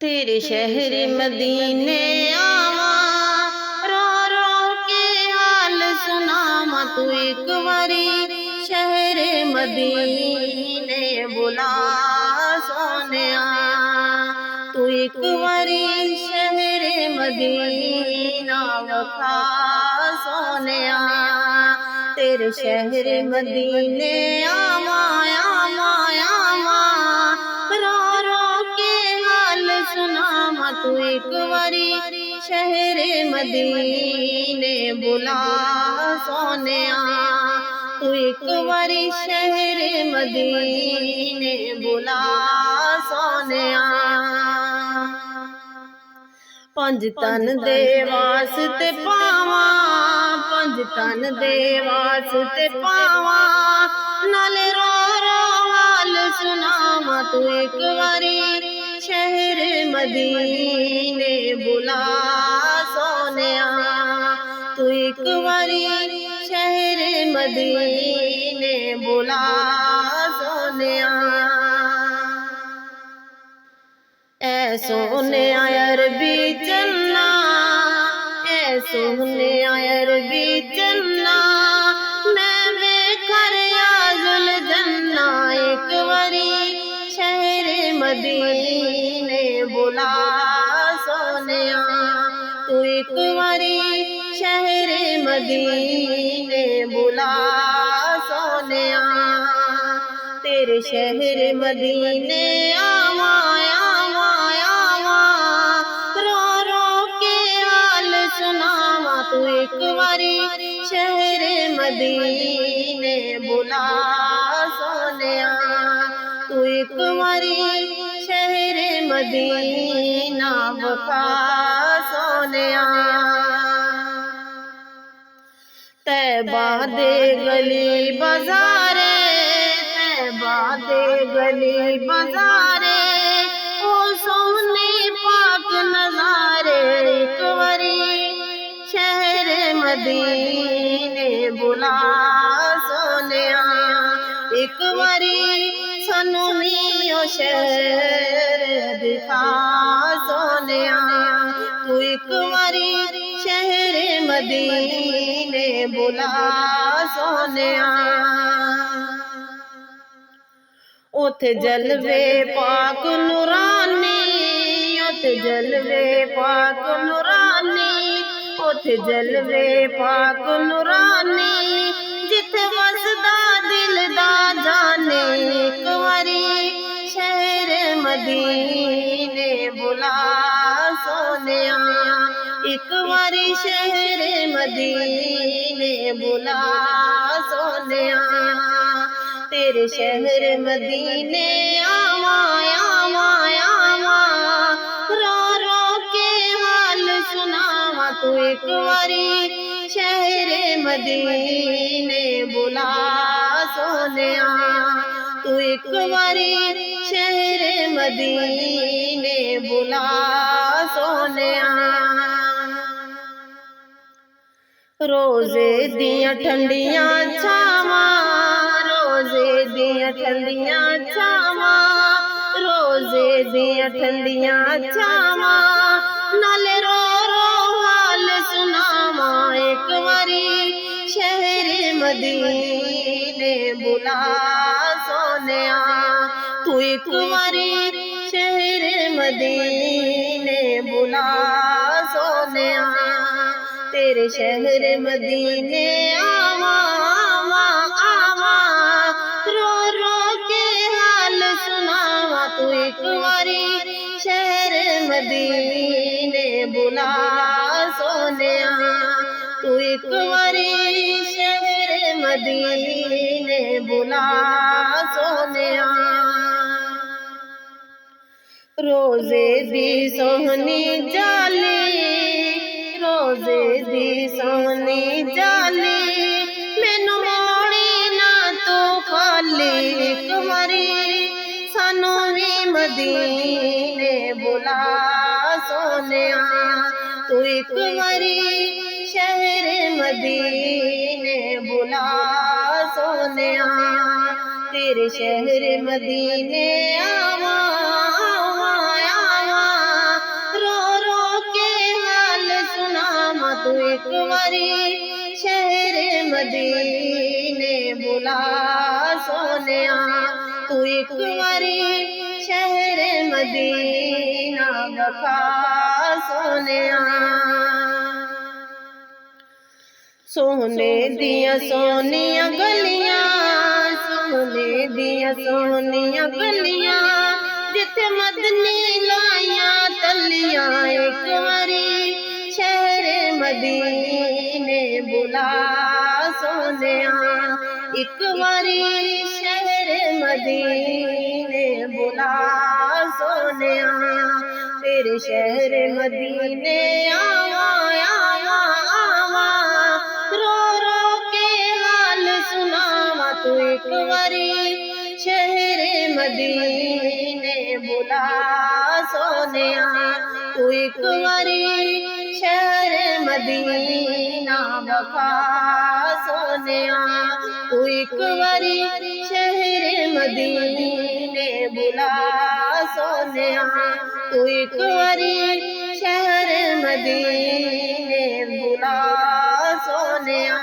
तेरे शहर मदीने आवा, रो रो के हाल सुनावा। तू एक बारी शहर मदीने बुला सोनिया। तू एक बारी शहर मदीना वखा सोनिया। तेरे शहर मदीने आवा आवा आवा, रो रो के हाल सुनावा। तू एक बारी शहर मदीने बुला सोनिया। तू एक बारी शहर मदीने बुला सोनिया। पंज तन दे वास्ते पावा, पंज तन दे वास्ते पावा, नाले रो रो हाल सुनावा। तू एक बारी शहर मदीने बुला सोनिया। तू एक बारी शहर मदीने बुला सोनिया। ऐ सोने अरबी चन्ना, ऐ सोने अरबी चन्ना, मैं वेखर याजुल जन्ना। एक बारी शहर मदीने बुला सोनिया। तू एक बारी शहर मदीने बुला सोनिया। तेरे शहर मदीने आवा आवा आवा, रो रो के हाल सुनावा। तू एक बारी शहर मदीने बुला सोनिया। तू एक बारी शहर मदीना वफा सोनिया। तैबा दे गली बाजारे, तैबा दे गली बाजारे, ओ सोने पाक नजारे। एक बारी शहर मदीने बुला सोनिया। एक बारी सानू भी ओ शहर दिखा सोनिया। तू एक बारी शहर मदीने बुला सोनिया। उथे जलवे पाक नूरानी, उथे जलवे पाक नूरानी, उथे जलवे पाक नूरानी, जिथे वसदा दिल दा जाने। एक बारी शहर मदीने बुला सोनिया। एक बारी शहर मदीने बुला सोनिया। तेरे शहर मदीने आवा आवा आवा, रो रो के हाल सुनावा। तू एक बारी शहर मदीने बुला सोनिया। तू एक बारी शहर मदीने बुला सोनिया। रोजे दियां ठंडियां छावां, रोजे दियां ठंडियां छावां, रोजे दियां ठंडियां छावां, नाले रो रो हाल सुनावा। एक बारी शहर मदीने बुला सोनिया। तू एक बारी शहर मदीने बुला सोनिया। तेरे शहर मदीने आवा आवा आवा, रो रो के हाल सुनावा। तू एक बारी शहर मदीने बुला सोनिया। तू एक बारी शहर मदीने बुला सोनिया। रोजे दी सोहनी जाली, रोजे दी सोहनी जाली, मैनू मोड़ी ना तू खाली। एक बारी सानू भी मदीने बुला सोनिया। तू एक बारी शहर मदीने बुला सोनिया। तेरे शहर मदीने आवा आवा आवा, मदीना वखा सोनिया। सोने दिया सोनिया गलियां, सोने दिया सोनिया गलियां, जिथे मदनी लाइया तलियां, एक बारी शहर मदीने बुला सोनिया, एक बारी शहर मदीने बुला सोनिया। तेरे शहर मदीने आवा आवा आवा, रो रो के हाल सुनावा, तू एक बारी शहर मदीने बुला सोनिया, तू एक बारी शहर मदीना वखा सोनिया, तू एक बारी शहर मदीने बुला सोनिया, तू एक बारी शहर मदीने बुला सोनिया।